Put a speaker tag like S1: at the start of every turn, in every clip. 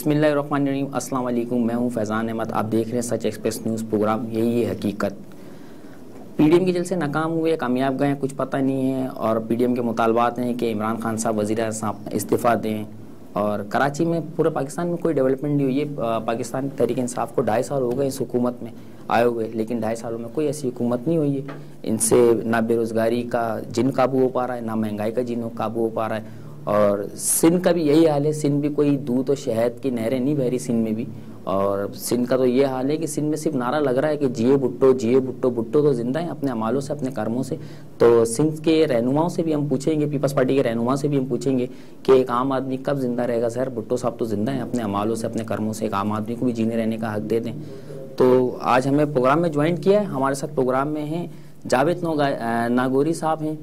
S1: बिस्मिल्लाहिर्रहमानिर्रहीम। अस्सलाम वालेकुम। मैं हूं फैज़ान अहमद। आप देख रहे हैं सच एक्सप्रेस न्यूज़ प्रोग्राम। यही है हकीकत। पीडीएम के जलसे नाकाम हुए, कामयाब गए, कुछ पता नहीं है। और पीडीएम के मुतालबात हैं कि इमरान खान साहब वज़ीर साहब इस्तीफ़ा दें। और कराची में, पूरे पाकिस्तान में कोई डेवलपमेंट नहीं हुई है। पाकिस्तान तहरीक इंसाफ को 2.5 साल हो गए इस हुकूमत में आए हुए, लेकिन 2.5 सालों में कोई ऐसी हुकूमत नहीं हुई है। इनसे ना बेरोज़गारी का जिन काबू हो पा रहा है, ना महंगाई का जिन काबू हो पा रहा है। और सिंध का भी यही हाल है। सिंध भी कोई दूध और शहद की नहरें नहीं बह रही सिंध में भी। और सिंध का तो ये हाल है कि सिंध में सिर्फ नारा लग रहा है कि जिए भुट्टो, जिए भुट्टो। भुट्टो तो जिंदा है अपने अमालों से, अपने कर्मों से। तो सिंध के रहनुमाओं से भी हम पूछेंगे, पीपल्स पार्टी के रहनुमाओं से भी हम पूछेंगे कि एक आम आदमी कब जिंदा रहेगा। सर, भुट्टो साहब तो जिंदा है अपने अमालों से, अपने कर्मों से। एक आम आदमी को भी जीने रहने का हक दे दें। तो आज हमें प्रोग्राम में ज्वाइन किया है। हमारे साथ प्रोग्राम में हैं जावेद नागौरी साहब हैं,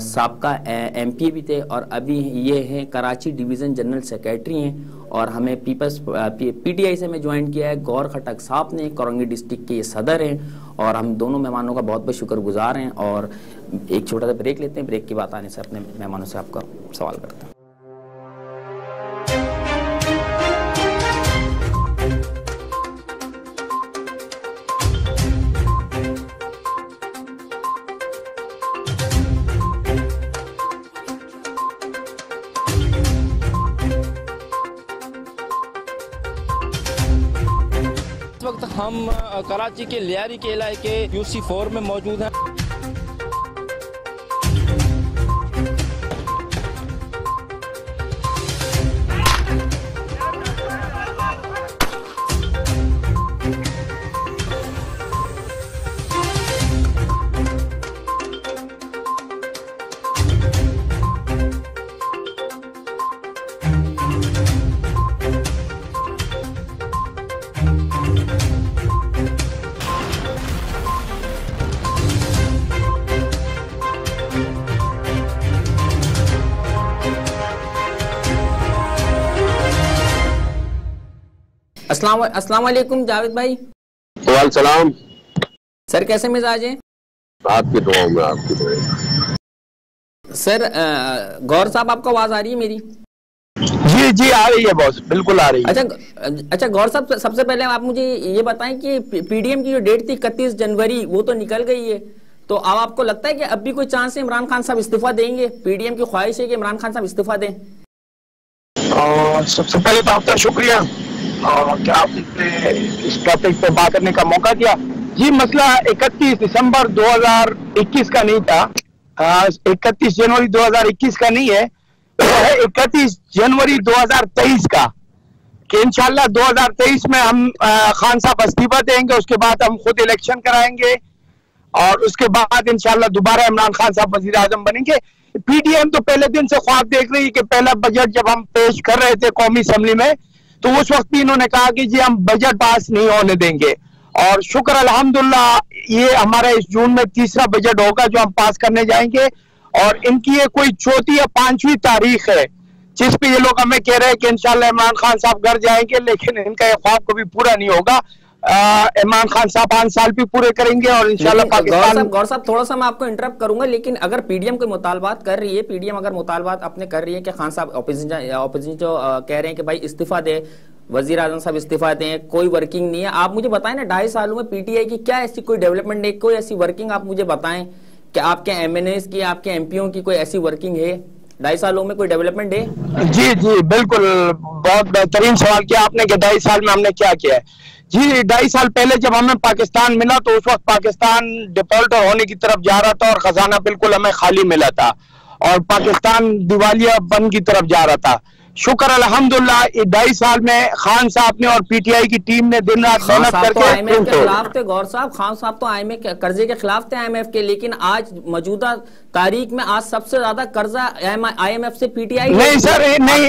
S1: साबका एमपी भी थे और अभी ये हैं कराची डिवीज़न जनरल सेक्रेटरी हैं। और हमें पीटीआई से हमें ज्वाइन किया है गौर खटक साहब ने, कोरंगी डिस्ट्रिक्ट के ये सदर हैं। और हम दोनों मेहमानों का बहुत बहुत शुक्रगुजार हैं। और एक छोटा सा ब्रेक लेते हैं। ब्रेक के बाद आने से अपने मेहमानों से आपका सवाल करते हैं।
S2: इस वक्त हम कराची के लियारी के इलाके UC4 में मौजूद हैं।
S1: अस्सलाम वालेकुम जावेद भाई।
S3: वालेकुम सलाम।
S1: सर, कैसे मिजाज हैं?
S3: आपकी दुआ में, आपकी दुआ।
S1: सर, गौर साहब, आपको आवाज आ रही है मेरी?
S3: जी जी आ रही है बॉस, बिल्कुल आ रही है।
S1: अच्छा गौर साहब, सबसे पहले आप मुझे ये बताएं कि पीडीएम की जो डेट थी 31 जनवरी, वो तो निकल गई है। तो अब आपको लगता है कि अब भी कोई चांस है इमरान खान साहब इस्तीफा देंगे? पीडीएम की ख्वाहिश है कि इमरान खान साहब इस्तीफा दें?
S3: सबसे पहले तो आपका शुक्रिया क्या आपने इस टॉपिक पे बात करने का मौका दिया। ये मसला 31 दिसंबर 2021 का नहीं था, 31 जनवरी 2021 का नहीं है, 31 जनवरी 2023 का। कि इंशाल्लाह 2023 में हम खान साहब इस्तीफा देंगे, उसके बाद हम खुद इलेक्शन कराएंगे और उसके बाद इंशाल्लाह दोबारा इमरान खान साहब वजीर आजम बनेंगे। पीडीएम तो पहले दिन से ख्वाब देख रही है कि पहला बजट जब हम पेश कर रहे थे कौमी असेंबली में, तो उस वक्त भी इन्होंने कहा कि जी हम बजट पास नहीं होने देंगे। और शुक्र अल्हम्दुलिल्लाह, ये हमारा इस जून में तीसरा बजट होगा जो हम पास करने जाएंगे। और इनकी ये कोई चौथी या पांचवी तारीख है जिस पे ये लोग हमें कह रहे हैं कि इंशाल्लाह इमरान खान साहब घर जाएंगे, लेकिन इनका ये ख्वाब कभी पूरा नहीं होगा। इमरान खान साहब 5 साल भी पूरे करेंगे और इंशाल्लाह पाकिस्तान।
S1: गौर साहब, थोड़ा सा मैं आपको इंटरप्ट करूंगा, लेकिन अगर पीडीएम कोई मुतालबात कर रही है, पीडीएम अगर मुतालबात अपने कर रही है कि खान साहब, ऑपोजिशन जो कह रहे हैं कि भाई इस्तीफा दे, वजीर आजम साहब इस्तीफा दें, कोई वर्किंग नहीं है। आप मुझे बताएं ना, 2.5 सालों में पीटीआई की क्या ऐसी कोई डेवलपमेंट है, कोई ऐसी वर्किंग आप मुझे बताएं कि आपके एमएनएस की, आपके एमपीओ की कोई ऐसी वर्किंग है? 2.5 सालों में कोई डेवलपमेंट है?
S3: जी जी बिल्कुल, बहुत बेहतरीन सवाल किया आपने कि 2.5 साल में हमने क्या किया है। जी, 2.5 साल पहले जब हमें पाकिस्तान मिला तो उस वक्त पाकिस्तान डिफॉल्टर होने की तरफ जा रहा था और खजाना बिल्कुल हमें खाली मिला था और पाकिस्तान दिवालिया बन की तरफ जा रहा था। शुक्र अल्हम्दुलिल्लाह, 2.5 साल में खान साहब ने और पीटीआई की टीम ने दिन रात मेहनत करके
S1: आईएमएफ के खिलाफ थे। गौर साहब, खान साहब तो आईएमएफ कर्जे के खिलाफ थे आईएमएफ के, लेकिन आज मौजूदा तारीख में आज सबसे ज्यादा कर्जा आईएमएफ से पीटीआई।
S3: नहीं सर, नहीं,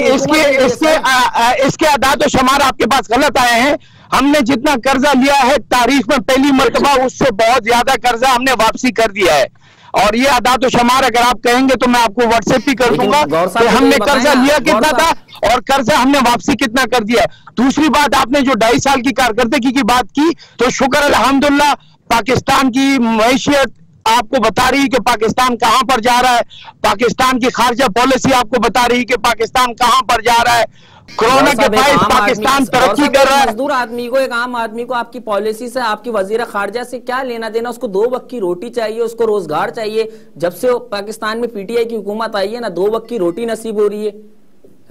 S3: इसके आदात और शुमार आपके पास गलत आए हैं। हमने जितना कर्जा लिया है तारीख में पहली मर्तबा, उससे बहुत ज्यादा कर्जा हमने वापसी कर दिया है। और ये आदात और शुमार अगर आप कहेंगे तो मैं आपको व्हाट्सएप भी कर दूंगा कि हमने कर्जा लिया कितना था और कर्जा हमने वापसी कितना कर दिया है। दूसरी बात, आपने जो 2.5 साल की कारकर्दगी की बात की, तो शुक्र अल्हम्दुलिल्लाह पाकिस्तान की मैशियत आपको बता रही है कि पाकिस्तान कहां पर जा रहा है। पाकिस्तान की खारजा पॉलिसी आपको बता रही है कि पाकिस्तान कहां पर जा रहा है। कोरोना के बाद पाकिस्तान तरक्की कर रहा है।
S1: मजदूर आदमी को, एक आम आदमी को आपकी पॉलिसी से, आपकी वजीर खारजा से क्या लेना देना? उसको 2 वक्त की रोटी चाहिए, उसको रोजगार चाहिए। जब से पाकिस्तान में पीटीआई की हुकूमत आई है ना, 2 वक्त की रोटी नसीब हो रही है।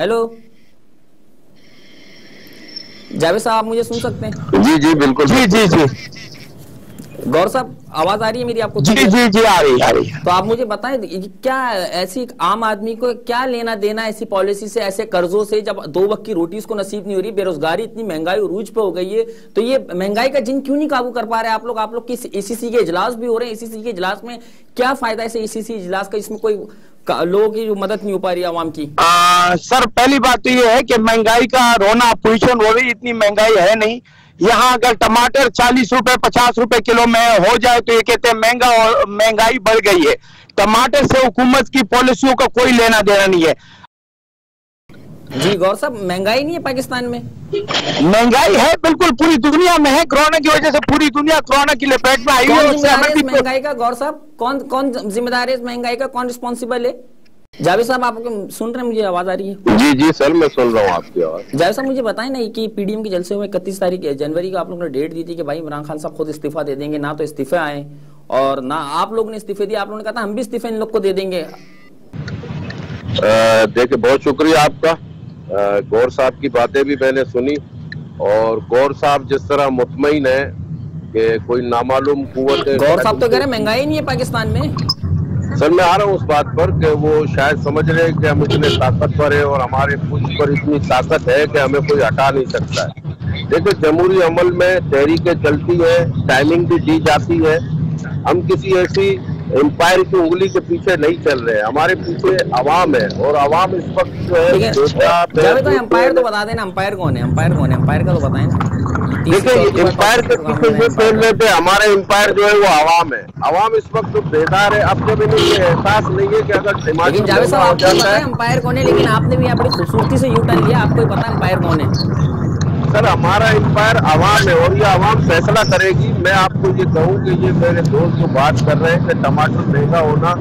S1: हेलो जावेद साहब, आप मुझे सुन सकते हैं?
S3: जी जी बिल्कुल, जी जी जी।
S1: गौर साहब, आवाज आ रही है मेरी आपको?
S3: जी जी जी आ रही है।
S1: तो आप मुझे बताएं, क्या ऐसी आम आदमी को क्या लेना देना ऐसी पॉलिसी से, ऐसे कर्जों से, जब 2 वक्त की रोटी उसको नसीब नहीं हो रही, बेरोजगारी इतनी, महंगाई उरूज पे हो गई है, तो ये महंगाई का जिन क्यों नहीं काबू कर पा रहे आप लोग? आप लोग की ईसीसी के इजलास भी हो रहे हैं, ईसीसी के इजलास में क्या फायदा ऐसे ईसीसी इजलास का, इसमें कोई लोगों की जो मदद नहीं हो पा रही आवाम की?
S3: सर पहली बात तो ये है कि महंगाई का रोना अपोजिशन हो रही, इतनी महंगाई है नहीं। यहाँ अगर टमाटर 40 रुपए 50 रुपए किलो में हो जाए तो ये कहते हैं महंगा, और महंगाई बढ़ गई है। टमाटर से हुकूमत की पॉलिसियों का कोई लेना देना नहीं है।
S1: जी गौर साहब, महंगाई नहीं है पाकिस्तान में?
S3: महंगाई है, बिल्कुल पूरी दुनिया में है। कोरोना की वजह से पूरी दुनिया कोरोना की लपेट में आई है।
S1: महंगाई का गौर साहब, कौन जिम्मेदार है इस महंगाई का? कौन रिस्पॉन्सिबल है? जावेद साहब, आप सुन रहे हैं? मुझे आवाज आ रही है?
S4: जी जी सर, मैं सुन रहा हूँ आपकी आवाज।
S1: जावेद साहब, मुझे बताएं ना कि पीडीएम के जलसे में 31 तारीख जनवरी को आप लोगों ने डेट दी थी कि भाई इमरान खान साहब खुद इस्तीफा दे देंगे। ना तो इस्तीफे आए और ना आप लोग ने इस्तीफे दिए। आप लोगों ने कहा था हम भी इस्तीफे इन लोग को दे देंगे।
S4: देखिए, बहुत शुक्रिया आपका। गौर साहब की बातें भी मैंने सुनी, और गौर साहब जिस तरह मुतमईन है कि कोई नामालूम कुव्वत है।
S1: गौर साहब तो कह रहे महंगाई नहीं है पाकिस्तान में।
S4: सर मैं आ रहा हूँ उस बात पर कि वो शायद समझ रहे हैं कि हम इतने ताकतवर है और हमारे कुछ पर इतनी ताकत है कि हमें कोई हटा नहीं सकता है। देखिए, जमहूरी अमल में तहरीकें चलती है, टाइमिंग भी दी जाती है। हम किसी ऐसी एम्पायर की उंगली के पीछे नहीं चल रहे हैं, हमारे पीछे अवाम है, और अवाम इस वक्त जो है
S1: एम्पायर तो बता देना, एम्पायर कौन है? एम्पायर कौन है? एम्पायर का तो बताएं ना।
S4: देखिए, एम्पायर के पीछे ये खेल रहे थे, हमारा एम्पायर जो है वो आवाम है। आवाम इस वक्त तो बेदार है। अब जब इन्हें ये एहसास नहीं है कि अगर
S1: लेकिन जावेद साहब आपको पता है एम्पायर कौन है, लेकिन आपने भी अपनी खूबसूरती से यू टर्न लिया। आपको पता है एम्पायर कौन है?
S4: सर हमारा एम्पायर आवाम है, और ये आवाम फैसला करेगी। मैं आपको ये कहूँ कि ये मेरे दोस्त जो बात कर रहे हैं कि टमाटर महंगा होना,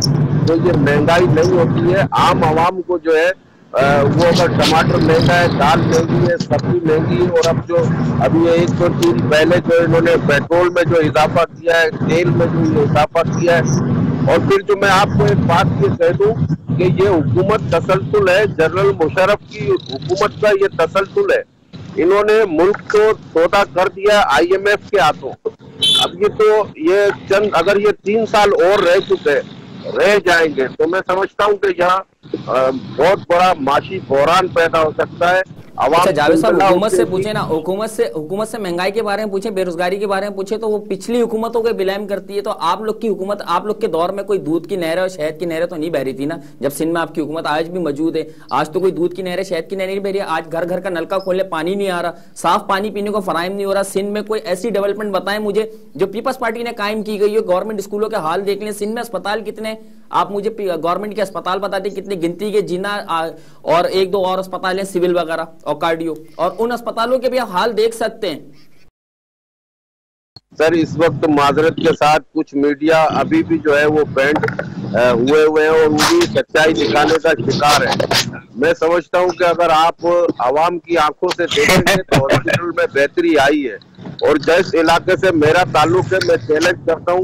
S4: तो ये महंगाई नहीं होती है। आम आवाम को जो है वो अगर टमाटर महंगा है, दाल महंगी है, सब्जी महंगी है, और अब जो अभी 1-2 दिन पहले जो इन्होंने पेट्रोल में जो इजाफा किया है, तेल में जो इजाफा किया है, और फिर जो मैं आपको एक बात ये कह दूं कि ये हुकूमत तसलसल है, जनरल मुशर्रफ की हुकूमत का ये तसलसल है। इन्होंने मुल्क को सौदा कर दिया IMF के हाथों। अब ये चंद, अगर ये 3 साल और रह जाएंगे तो मैं समझता हूँ कि यहाँ बहुत बड़ा माशी बहरान पैदा हो सकता है।
S1: अच्छा जावेद साहब, हुकूमत से पूछे ना, हुकूमत से महंगाई के बारे में पूछे, बेरोजगारी के बारे में पूछे, तो वो पिछली हुकूमतों के बिलेम करती है। तो आप लोग की हुकूमत, आप लोग के दौर में कोई दूध की नहरें और शहद की नहरें तो नहीं बह रही थी ना, जब सिंध में आपकी हुकूमत आज भी मौजूद है। आज तो कोई दूध की नहरें, शहद की नहरें नहीं बह रही है। आज घर घर का नलका खोलने पानी नहीं आ रहा, साफ पानी पीने को फराहम नहीं हो रहा। सिंध में कोई ऐसी डेवलपमेंट बताएं मुझे जो पीपल्स पार्टी ने कायम की गई है। गवर्नमेंट स्कूलों के हाल देख लें, सिंध में अस्पताल कितने, आप मुझे गवर्नमेंट के अस्पताल बता दें कितनी गिनती के, जिना और 1-2 और अस्पताल हैं सिविल वगैरह और कार्डियो, और उन अस्पतालों के भी हाल देख सकते हैं।
S4: सर इस वक्त माजरत के साथ कुछ मीडिया अभी भी जो है वो बैंड हुए हैं और वो भी सच्चाई दिखाने का शिकार है। मैं समझता हूं कि अगर आप आवाम की आंखों से देखेंगे तो हॉस्पिटल में बेहतरी आई है। और जिस इलाके से मेरा ताल्लुक है, मैं चैलेंज करता हूं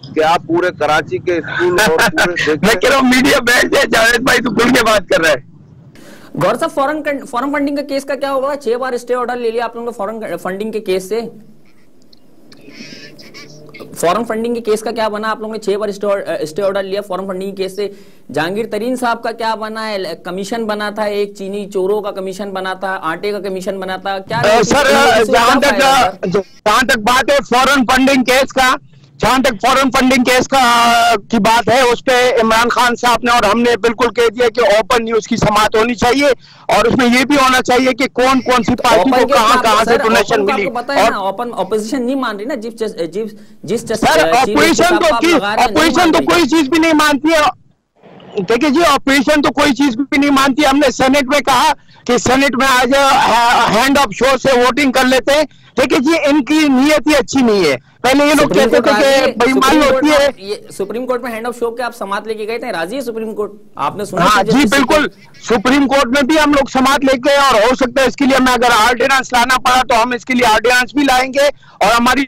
S4: कि आप पूरे कराची के स्कूल और पूरे
S3: मैं कह रहा हूं मीडिया बैठ जाए। जावेद भाई तो खुल के बात कर रहे हैं।
S1: गौर साहब, फॉरेन फंडिंग का केस का क्या होगा? 6 बार स्टे ऑर्डर ले लिया आप लोगों ने फॉरेन फंडिंग के केस से। फॉरेन फंडिंग के केस का क्या बना? आप लोगों ने 6 बार स्टे ऑर्डर लिया फॉरेन फंडिंग के केस से। जहांगीर तरीन साहब का क्या बना है? कमीशन बना था, एक चीनी चोरों का कमीशन बना था, आटे का कमीशन बना था, क्या?
S3: सर जहां तक बात है फॉरेन फंडिंग केस का, जहां तक फॉरेन फंडिंग केस की बात है, उस पे इमरान खान साहब ने और हमने बिल्कुल कह दिया कि ओपन न्यूज की समाअत होनी चाहिए, और उसमें ये भी होना चाहिए कि कौन कौन सी पार्टी को कहां से डोनेशन मिली।
S1: और ओपन ऑपोजिशन नहीं मान रही ना,
S3: जिस सर ऑपोजिशन तो कोई चीज भी नहीं मानती है। देखिए जी, ऑपोजिशन तो कोई चीज भी नहीं मानती। हमने सेनेट में कहा कि सेनेट में आज हैंड ऑफ शो से वोटिंग कर लेते हैं। देखिए जी, इनकी नीयत ही अच्छी नहीं है। पहले ये लोग कहते थे कि बेईमानी होती है।
S1: ये सुप्रीम कोर्ट में हैंड ऑफ शो के आप समात लेके गए थे, राजी है सुप्रीम कोर्ट? आपने सुना?
S3: हाँ जी बिल्कुल, सुप्रीम कोर्ट में भी हम लोग समात लेके गए, और हो सकता है इसके लिए हमें अगर ऑर्डिनेंस लाना पड़ा तो हम इसके लिए ऑर्डिनेंस भी लाएंगे। और हमारी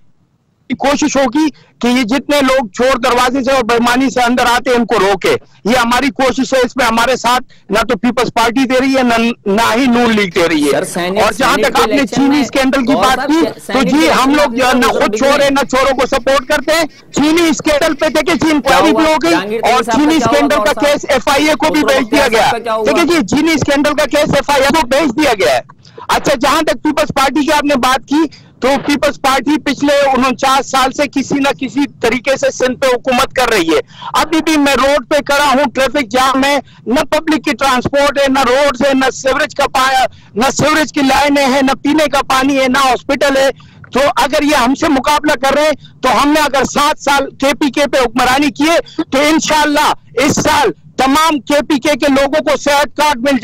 S3: कोशिश होगी कि ये जितने लोग चोर दरवाजे से और बेईमानी से अंदर आते हैं इनको रोके। ये हमारी कोशिश है। इसमें हमारे साथ ना तो पीपल्स पार्टी दे रही है, ना ही नून लीग दे रही है। और जहां तक आपने चीनी स्कैंडल की बात की, तो जी हम लोग ना खुद चोर है ना चोरों को सपोर्ट करते हैं। चीनी स्कैंडल पे देखिए जी इंक्वायरी भी हो गई, और चीनी स्कैंडल का केस FIA को भी भेज दिया गया। देखिए जी, चीनी स्कैंडल का केस FIA को भेज दिया गया है। अच्छा, जहां तक पीपल्स पार्टी की आपने बात की, तो पीपल्स पार्टी पिछले 49 साल से किसी न किसी तरीके से सिंध पे हुकूमत कर रही है। अभी भी मैं रोड पे खड़ा हूँ, ट्रैफिक जाम है, न पब्लिक की ट्रांसपोर्ट है, न रोड है, न सीवरेज न सीवरेज की लाइनें हैं, न पीने का पानी है, न हॉस्पिटल है। तो अगर ये हमसे मुकाबला कर रहे हैं, तो हमने अगर 7 साल KPK पे हुक्मरानी किए, तो इंशाअल्लाह इस साल तमाम KPK के लोगों को सेहत कार्ड मिल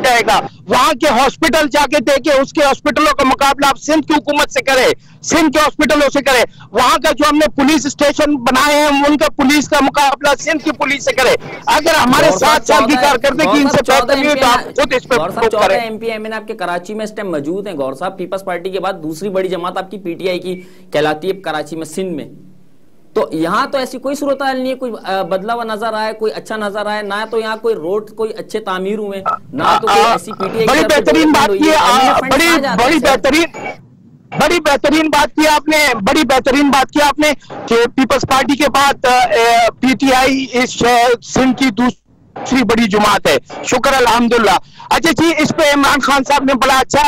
S3: जाएगा। वहां के हॉस्पिटल जाके देखे, उसके हॉस्पिटलों का मुकाबला आप सिंध की हुकूमत से करें, सिंध के हॉस्पिटलों से करें। वहां का जो हमने पुलिस स्टेशन बनाए हैं, उनका पुलिस का मुकाबला सिंध की पुलिस से करें। अगर हमारे 7 साल की कारकर्दगी इनसे बेहतर नहीं है तो आप खुद इस पर
S1: MP MN आपके कराची में इस टाइम मौजूद हैं। गौर साहब, पीपल्स पार्टी के बाद दूसरी बड़ी जमात आपकी PTI की कहलाती है कराची में, सिंध में। तो यहाँ तो ऐसी कोई सूरत हाल नहीं है, कोई बदला हुआ नजर आया, कोई अच्छा नजर आया ना, तो यहाँ कोई रोड कोई अच्छे तामीर हुए ना, तो कोई ऐसी PTI
S3: बड़ी बेहतरीन बात की, बड़ी बेहतरीन बात की आपने कि पीपल्स पार्टी के बाद PTI इस सिंध की दूसरी बड़ी जमात है। शुक्र अल्हम्दुलिल्लाह। अच्छा जी, इस पे इमरान खान साहब ने बड़ा अच्छा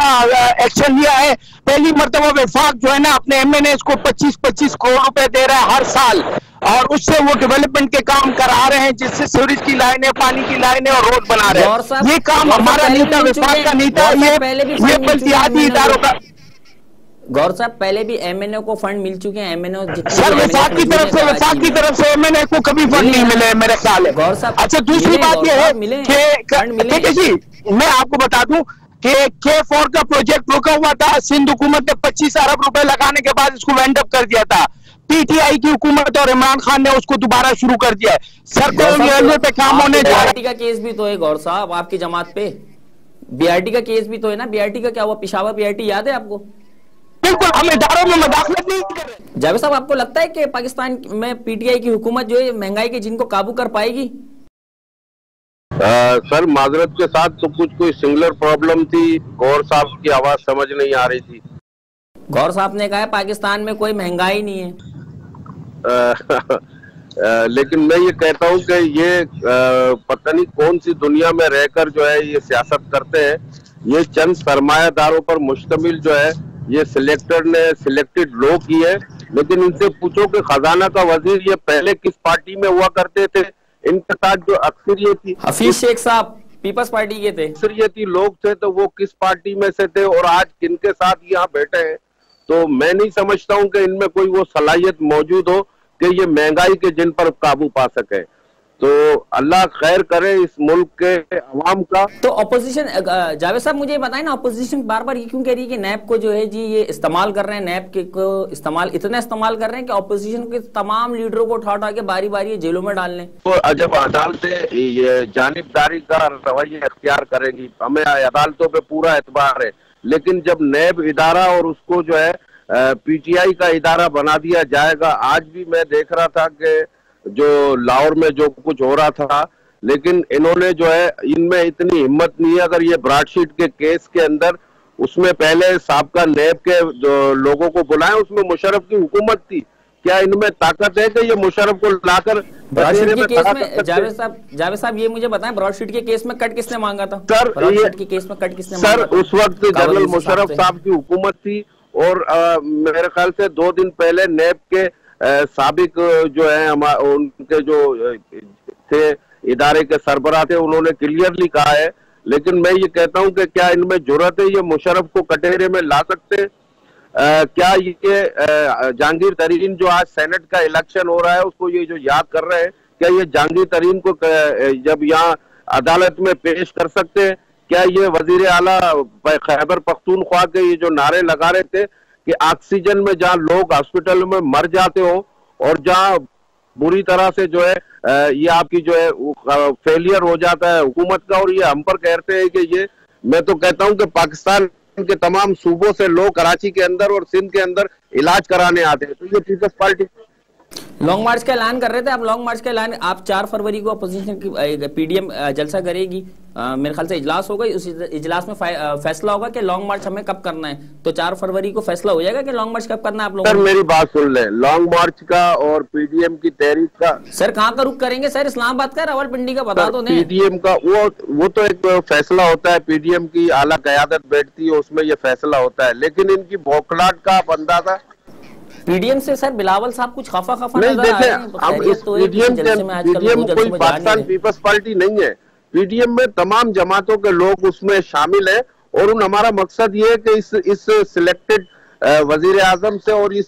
S3: एक्शन लिया है। पहली मर्तबा वफाक जो है ना, अपने MNAs को 25-25 करोड़ रुपए दे रहा है हर साल, और उससे वो डेवलपमेंट के काम करा रहे हैं, जिससे सीवरेज की लाइनें, पानी की लाइनें और रोड बना रहे हैं। ये काम हमारा नहीं था, वफाक का नहीं था, ये बल्दियाती इदारों का।
S1: गौर साहब, पहले भी MNA को फंड मिल चुके हैं। MNA
S3: सर वफाक की तरफ से MNA को कभी फंड नहीं मिले मेरे ख्याल है।
S1: गौर साहब,
S3: अच्छा, दूसरी बात यह है कि जी मैं आपको बता दूं कि K4 का प्रोजेक्ट रुका हुआ था। सिंध हुकूमत ने 25 अरब रुपए लगाने के बाद इसको वेंड अप कर दिया था। PTI की हुकूमत और इमरान खान ने उसको दोबारा शुरू कर दिया है। सर्कुलर रेलवे पे काम होने जा रहा है।
S1: BRT का केस भी तो है गौर साहब आपकी जमात पे, BRT का केस भी तो है ना। BRT का क्या हुआ? पिशावर BRT याद है आपको?
S3: बिल्कुल, हम इदारों में मदाखलत नहीं कर रहे।
S1: जावेद साहब, आपको लगता है कि पाकिस्तान में PTI की हुकूमत जो है महंगाई के जिनको काबू कर पाएगी?
S4: सर माजरत के साथ तो कोई सिंगुलर प्रॉब्लम थी, गौर साहब की आवाज समझ नहीं आ रही थी।
S1: गौर साहब ने कहा है पाकिस्तान में कोई महंगाई नहीं है।
S4: लेकिन मैं ये कहता हूँ कि ये पता नहीं कौन सी दुनिया में रहकर जो है ये सियासत करते हैं। ये चंद सरमायादारों पर मुश्तमिल जो है ये सिलेक्टेड लोग ही है। लेकिन इनसे पूछो कि खजाना का वजीर ये पहले किस पार्टी में हुआ करते थे, इनके साथ जो अक्सरियती
S1: हफीज शेख साहब पीपल्स पार्टी के थे,
S4: अक्सरियती लोग थे, तो वो किस पार्टी में से थे और आज किनके साथ यहाँ बैठे हैं। तो मैं नहीं समझता हूँ कि इनमें कोई वो सलाहियत मौजूद हो कि ये महंगाई के जिन पर काबू पा सके। तो अल्लाह खैर करे इस मुल्क के अवाम का।
S1: तो अपोजिशन, जावेद साहब मुझे बताएं ना, अपोजिशन बार बार ये क्यों कह रही है कि नैब को जो है जी ये इस्तेमाल कर रहे हैं, नैब के को इतना इस्तेमाल कर रहे हैं कि अपोजिशन के तमाम लीडरों को उठा के बारी बारी जेलों में डाल लें।
S4: तो जब अदालतें ये जानिबदारी का रवैया इख्तियार करेंगी, हमें अदालतों पे पूरा एतबार है, लेकिन जब नैब इदारा और उसको जो है PTI का इदारा बना दिया जाएगा। आज भी मैं देख रहा था कि जो लाहौर में जो कुछ हो रहा था, लेकिन इन्होंने जो है इनमें इतनी हिम्मत नहीं है। अगर ये ब्रॉडशीट के केस के अंदर उसमें पहले साबका नैब के जो लोगों को बुलाएं, उसमें मुशर्रफ की हुकूमत थी, क्या इनमें ताकत है कि ये मुशर्रफ को लाकर
S1: ब्रॉडशीट के केस में? जावेद साहब ये मुझे बताएं, ब्रॉडशीट के केस में कट किसने मांगा था?
S4: सर
S1: ब्रॉडशीट के केस में कट किसने मांगा था?
S4: सर उस वक्त जनरल मुशर्रफ साहब की हुकूमत थी, और मेरे ख्याल से 2 दिन पहले नैब के साबिक जो है उनके जो थे इदारे के सरबराह थे, उन्होंने क्लियरली कहा है। लेकिन मैं ये कहता हूं कि क्या इनमें जुर्रत है ये मुशर्रफ को कटहरे में ला सकते हैं? क्या ये जहांगीर तरीन जो आज सेनेट का इलेक्शन हो रहा है उसको ये जो याद कर रहे हैं क्या ये जहांगीर तरीन को जब यहाँ अदालत में पेश कर सकते हैं? क्या ये वजीर आला खैबर पख्तूनख्वा के ये जो नारे लगा रहे थे कि ऑक्सीजन में जहाँ लोग हॉस्पिटल में मर जाते हो और जहाँ बुरी तरह से जो है ये आपकी जो है फेलियर हो जाता है हुकूमत का, और ये हम पर कहते हैं कि ये, मैं तो कहता हूं कि पाकिस्तान के तमाम सूबों से लोग कराची के अंदर और सिंध के अंदर इलाज कराने आते हैं, तो ये पीपल्स पार्टी
S1: लॉन्ग मार्च का ऐलान कर रहे थे। आप लॉन्ग मार्च का ऐलान आप 4 फरवरी को अपोजिशन की पीडीएम जलसा करेगी, मेरे ख्याल से इजलास होगा, उस इजलास में फैसला होगा कि लॉन्ग मार्च हमें कब करना है। तो 4 फरवरी को फैसला हो जाएगा कि लॉन्ग मार्च कब करना है आप लोगों
S4: सर मेरी बात सुन ले, लॉन्ग मार्च का और पीडीएम की तहरीक का
S1: सर कहाँ का रुख करेंगे सर? इस्लामाबाद का, रावलपिंडी का बता दो।
S4: पीडीएम का वो तो एक फैसला होता है, पीडीएम की आला क़यादत बैठती है उसमें ये फैसला होता है, लेकिन इनकी बौखलाहट का आप अंदाजा
S1: पीडीएम से सर बिलावल साहब कुछ खफा
S4: नहीं देखे। हम इस पीडीएम कोई पाकिस्तान पीपल्स पार्टी नहीं है, पीडीएम में तमाम जमातों के लोग उसमें शामिल है, और हमारा मकसद ये है कि इस सिलेक्टेड वजीर आजम से और इस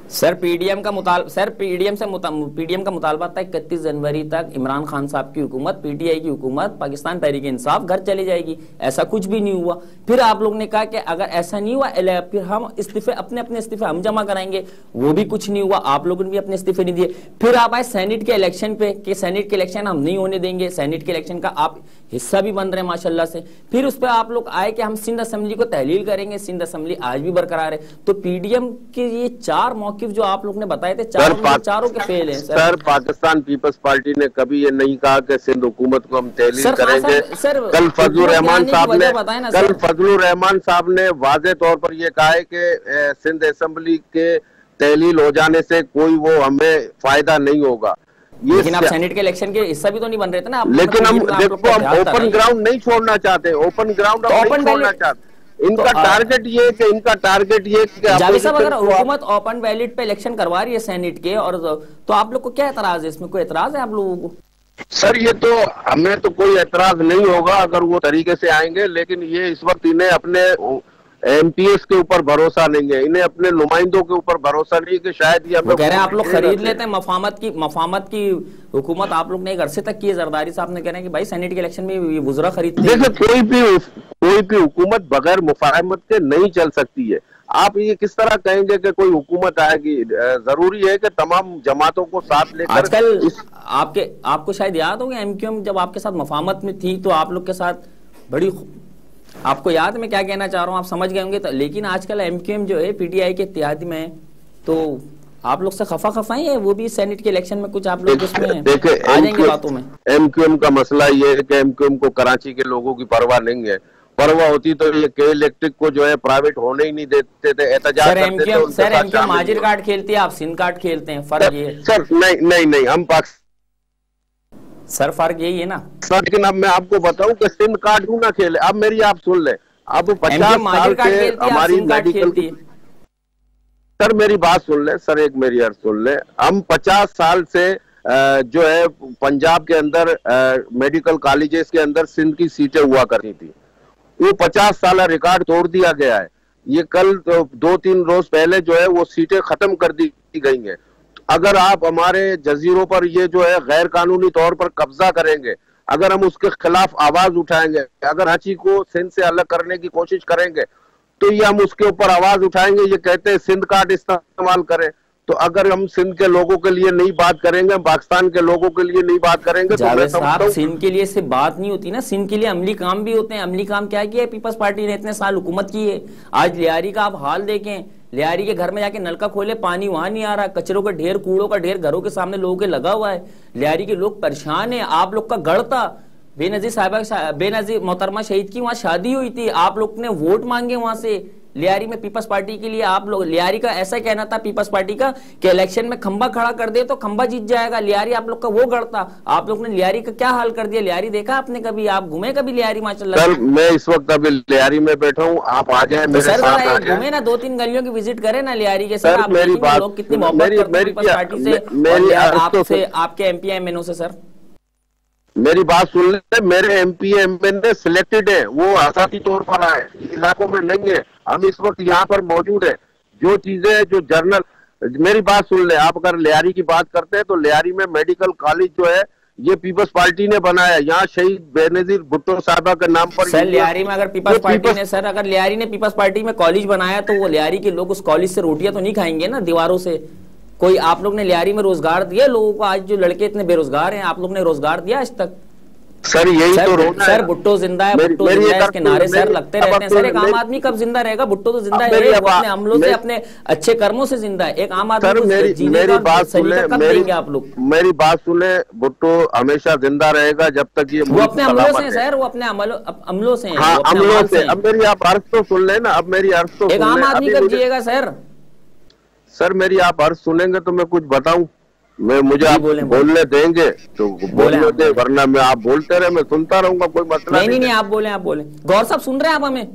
S1: सर पीडीएम का मुतालबा था 31 जनवरी तक इमरान खान साहब की हुकूमत, पीटीआई की हुकूमत, पाकिस्तान तहरीक इंसाफ घर चली जाएगी। ऐसा कुछ भी नहीं हुआ। फिर आप लोग ने कहा कि अगर ऐसा नहीं हुआ फिर हम इस्तीफे अपने इस्तीफे हम जमा कराएंगे, वो भी कुछ नहीं हुआ, आप लोगों ने भी अपने इस्तीफे नहीं दिए। फिर आप आए सेनेट के इलेक्शन पे कि सेनेट के इलेक्शन हम नहीं होने देंगे, सेनेट के इलेक्शन का आप हिस्सा भी बन रहे हैं माशाल्लाह से। फिर उस पर आप लोग आए कि हम सिंध असेंबली को तहलील करेंगे, सिंध असेंबली आज भी बरकरार है। तो पीडीएम के ये 4 मौकिफ जो आप लोग ने बताए थे, चारों के फेल हैं
S4: सर। पाकिस्तान पीपल्स पार्टी ने कभी ये नहीं कहा कि सिंध हुकूमत को हम तहलील करेंगे। कल फजलुर रहमान साहब ने वाज़े तौर पर यह कहा है कि सिंध असेंबली के तहलील हो जाने से कोई वो हमें फायदा नहीं होगा।
S1: लेकिन आप सेनेट के इलेक्शन के हिस्सा भी तो नहीं बन रहे थे ना आप।
S4: लेकिन हम देखो, हम ओपन ग्राउंड नहीं छोड़ना चाहते, ओपन ग्राउंड नहीं छोड़ना चाहते। इनका टारगेट ये कि
S1: जावेद साहब अगर हुकूमत ओपन बैलेट पे इलेक्शन करवा रही है सेनेट के, और तो आप लोग को क्या एतराज है? इसमें कोई एतराज है आप लोगों को?
S4: सर ये तो हमें तो कोई एतराज नहीं होगा अगर वो तरीके से आएंगे, लेकिन ये इस वक्त इन्हें अपने एमपीएस के ऊपर भरोसा नहीं है, इन्हें अपने नुमाइंदों के ऊपर भरोसा नहीं है कि शायद ये
S1: कह रहे हैं आप लोग खरीद लेते हैं मफामत की हुकूमत आप लोग ने एक अरसे तक की है। जरदारी साहब ने कह रहे हैं कि भाई सेनेट के इलेक्शन में ये वुज़रा खरीदते हैं।
S4: देखिए कोई भी हुकूमत बगैर मुफाहमत के नहीं चल सकती है। आप ये किस तरह कहेंगे कि कोई हुकूमत आएगी? जरूरी है कि तमाम जमातों को साथ लेकर।
S1: आजकल आपको शायद याद होगा एमक्यूएम जब आपके साथ मफामत में थी तो आप लोग के साथ बड़ी, आपको याद मैं क्या कहना चाह रहा हूँ, आप समझ गए होंगे। तो लेकिन आजकल एमक्यूएम जो है पीटीआई के इत्तेहादी में, तो आप लोग से खफा ही है, वो भी सेनेट के इलेक्शन में कुछ आप लोग उसमें आ जाएंगे बातों में।
S4: एमक्यूएम का मसला ये है कि एमक्यूएम को कराची के लोगों की परवाह नहीं है। परवाह होती तो ये के इलेक्ट्रिक को जो है प्राइवेट होने ही नहीं देते थे, एहतजाज करते थे।
S1: सर एमक्यूएम हाजिर कार्ड खेलती है, आप सिंध कार्ड खेलते हैं, फर्क ये है।
S4: सर नहीं हम
S1: सर फर्क यही है ना
S4: सर। लेकिन अब मैं आपको बताऊं कि सिम कार्ड क्यों ना खेले। अब मेरी आप सुन ले, अब 50 साल से हमारी मेडिकल, सर मेरी बात सुन ले सर, एक मेरी अर्ज सुन ले। हम 50 साल से जो है पंजाब के अंदर मेडिकल कॉलेजेस के अंदर सिंध की सीटें हुआ करती थी, वो 50 साल रिकॉर्ड तोड़ दिया गया है। ये कल 2-3 रोज पहले जो है वो सीटें खत्म कर दी गई हैं। अगर आप हमारे जजीरों पर ये जो है गैर कानूनी तौर पर कब्जा करेंगे, अगर हम उसके खिलाफ आवाज उठाएंगे, अगर कराची को सिंध से अलग करने की कोशिश करेंगे, तो ये हम उसके ऊपर आवाज उठाएंगे। ये कहते हैं सिंध कार्ड इस्तेमाल करें, तो अगर हम सिंध के लोगों के लिए नहीं बात करेंगे, पाकिस्तान के लोगों के लिए नहीं बात करेंगे, तो मैं समझता हूं
S1: सिंध के लिए सिर्फ बात नहीं होती ना, सिंध के लिए अमली काम भी होते हैं। अमली काम क्या किया है पीपल्स पार्टी ने इतने साल हुकूमत की है। आज लियारी का आप हाल देखें, लियारी के घर में जाके नलका खोले, पानी वहां नहीं आ रहा, कचरों का ढेर, कूड़ों का ढेर घरों के सामने लोगों के लगा हुआ है। लियारी के लोग परेशान है। आप लोग का गढ़ था, बेनजीर मोहतरमा शहीद की वहां शादी हुई थी, आप लोग ने वोट मांगे वहां से लियारी में पीपल्स पार्टी के लिए। आप लोग, लियारी का ऐसा कहना था पीपल्स पार्टी का कि इलेक्शन में खंबा खड़ा कर दे तो खंबा जीत जाएगा। लियारी आप लोग का वो गढ़ था, आप लोग ने लियारी का क्या हाल कर दिया। लियारी देखा आपने कभी? आप घूमे कभी लियारी? माशाल्लाह
S4: सर मैं इस वक्त अभी लियारी में बैठा हूँ, आप आ जाए मेरे साथ।
S1: घूमे ना, 2-3 गलियों की विजिट करे ना लियारी के। सर
S4: मेरी बात,
S1: लोग कितनी मोहब्बत करते हैं पीपल्स पार्टी से, आपके एमपी एमएनओ से। सर
S4: मेरी बात सुन ले, मेरे एमपी एमएनए सिलेक्टेड है, वो आसाती तौर पर आए, इलाकों में नहीं है। हम इस वक्त यहाँ पर मौजूद है। जो चीजें जो जर्नल मेरी बात सुन ले, आप अगर लियारी की बात करते हैं तो लियारी में मेडिकल कॉलेज जो है ये पीपल्स पार्टी ने बनाया। यहाँ शहीद बेनजीर भुट्टो साहबा के नाम पर
S1: सर लियारी में अगर पीपल्स पार्टी ने सर अगर लियारी ने पीपल्स पार्टी में कॉलेज बनाया तो वो लियारी के लोग उस कॉलेज से रोटियां तो नहीं खाएंगे ना दीवारों से। कोई आप लोग ने लियारी में रोजगार दिया लोगों को? आज जो लड़के इतने बेरोजगार हैं, आप लोग ने रोजगार दिया आज तक?
S4: सर यही तो रोना
S1: सर भुट्टो जिंदा है, भुट्टो जिंदा है, इसके नारे सर लगते रहते हैं। सर एक आम आदमी कब जिंदा रहेगा? भुट्टो तो जिंदा है, अपने अमलों से, अपने अच्छे कर्मों से जिंदा है। एक आम आदमी
S4: मेरी बात सुने,
S1: आप लोग
S4: मेरी बात सुने, भुट्टो हमेशा जिंदा रहेगा जब तक ये
S1: वो अपने अमलों से सर, वो अपने अमलों से,
S4: हाँ अमलों से। अब मेरी आप अर्ज तो सुन ले ना, अब मेरी अर्ज तो
S1: एक आम आदमी कब जिएगा सर?
S4: सर मेरी आप अर्ज सुनेंगे तो मैं कुछ बताऊं, मुझे आप बोलने देंगे तो बोलने दे, वरना मैं आप बोलते रहे मैं सुनता रहूंगा, कोई मसला
S1: नहीं। आप बोले गौर साहब सुन रहे हैं आप हमें?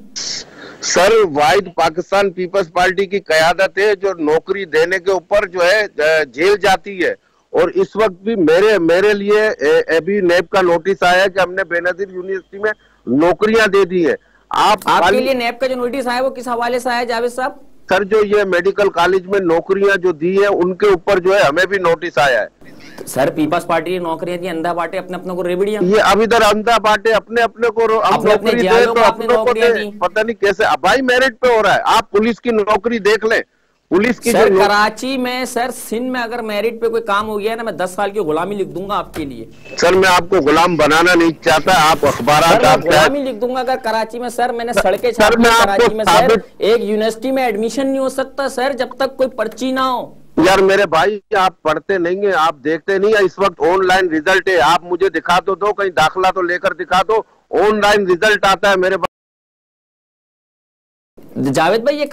S4: सर वाहिद पाकिस्तान पीपल्स पार्टी की क़यादत है जो नौकरी देने के ऊपर जो है जेल जाती है। और इस वक्त भी मेरे लिए अभी नेब का नोटिस आया है कि हमने बेनजीर यूनिवर्सिटी में नौकरियां दे दी है।
S1: आपके लिए नेब का जो नोटिस आया वो किस हवाले से आया जावेद साहब?
S4: सर जो ये मेडिकल कॉलेज में नौकरियां जो दी है उनके ऊपर जो है हमें भी नोटिस आया है।
S1: सर पीपल्स पार्टी ने नौकरियां दी, अंधा बांटे अपने अपने को रेबड़ियां।
S4: ये अब इधर अंधा बांटे अपने अपने को नौकरी दे तो अपनों को दे, पता नहीं कैसे भाई मेरिट पे हो रहा है। आप पुलिस की नौकरी देख लें, पुलिस की
S1: सर कराची में, सर सिंध में अगर मेरिट पे कोई काम हो गया ना, मैं 10 साल की गुलामी लिख दूंगा आपके लिए।
S4: सर मैं आपको गुलाम बनाना नहीं चाहता, आप अखबार
S1: गुलामी लिख दूंगा अगर कराची में सर मैंने सड़कें छापी कराची में सर, एक यूनिवर्सिटी में एडमिशन नहीं हो सकता सर जब तक कोई पर्ची ना हो।
S4: यार मेरे भाई आप पढ़ते नहीं है, आप देखते नहीं है। इस वक्त ऑनलाइन रिजल्ट है, आप मुझे दिखा तो दो, कहीं दाखिला तो लेकर दिखा दो, ऑनलाइन रिजल्ट आता है मेरे भाई।
S1: जावेद भाई ये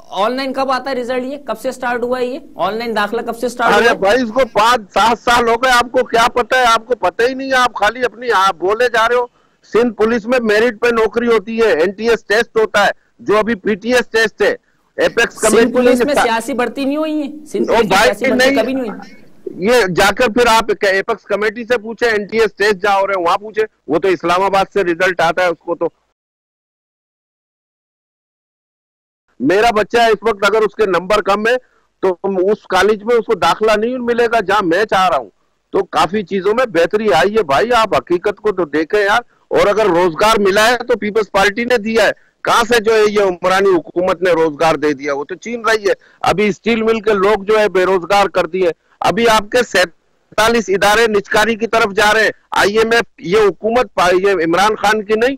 S1: ऑनलाइन कब आता है रिजल्ट? ये कब से स्टार्ट हुआ है? ये ऑनलाइन दाखिला कब से स्टार्ट हुआ?
S4: अरे भाई इसको 5-7 साल हो गए, आपको क्या पता है? आपको पता ही नहीं है, आप खाली अपनी आप बोले जा रहे हो। सिंध पुलिस में मेरिट पे नौकरी होती है, एनटीएस टेस्ट होता है जो अभी पीटीएस टेस्ट है। एपेक्स
S1: कमेटी पुलिस में सियासी भर्ती नहीं हुई है, सिंध पुलिस में सियासी भर्ती कभी नहीं हुई।
S4: ये जाकर फिर आप एपेक्स कमेटी से पूछे, एनटीएस टेस्ट जहाँ हो रहे हैं वहां पूछे, वो तो इस्लामाबाद से रिजल्ट आता है उसको। तो मेरा बच्चा है इस वक्त अगर उसके नंबर कम है तो उस कॉलेज में उसको दाखिला नहीं मिलेगा जहां मैं चाह रहा हूं। तो काफी चीजों में बेहतरी आई है भाई, आप हकीकत को तो देखें यार। और अगर रोजगार मिला है तो पीपल्स पार्टी ने दिया है, कहां से जो है ये उमरानी हुकूमत ने रोजगार दे दिया? वो तो छीन रही है। अभी स्टील मिल के लोग जो है बेरोजगार कर दिए। अभी आपके 47 इदारे निचकारी की तरफ जा रहे हैं। IMF ये हुकूमत ये इमरान खान की नहीं,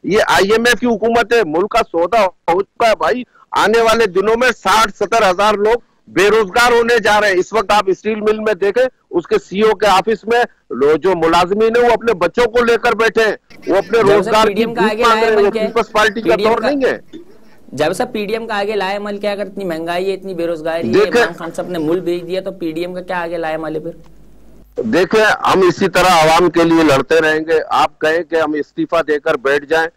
S4: ये IMF की हुकूमत है। मुल्क का सौदा हो चुका है भाई। आने वाले दिनों में 60-70 हजार लोग बेरोजगार होने जा रहे हैं। इस वक्त आप स्टील मिल में देखें, उसके CEO के ऑफिस में जो मुलाजमीन है वो अपने बच्चों को लेकर बैठे हैं, वो अपने रोजगार की भीख मांग रहे हैं। पीपल्स पार्टी का दौर नहीं है।
S1: जब सब PDM का आगे लाए मल क्या? अगर इतनी महंगाई है, इतनी बेरोजगारी है, इमरान खान साहब ने मुल्क भेज दिया तो PDM का क्या आगे लाए मले? फिर
S4: देखें हम इसी तरह आवाम के लिए लड़ते रहेंगे। आप कहें कि हम इस्तीफा देकर बैठ जाएं,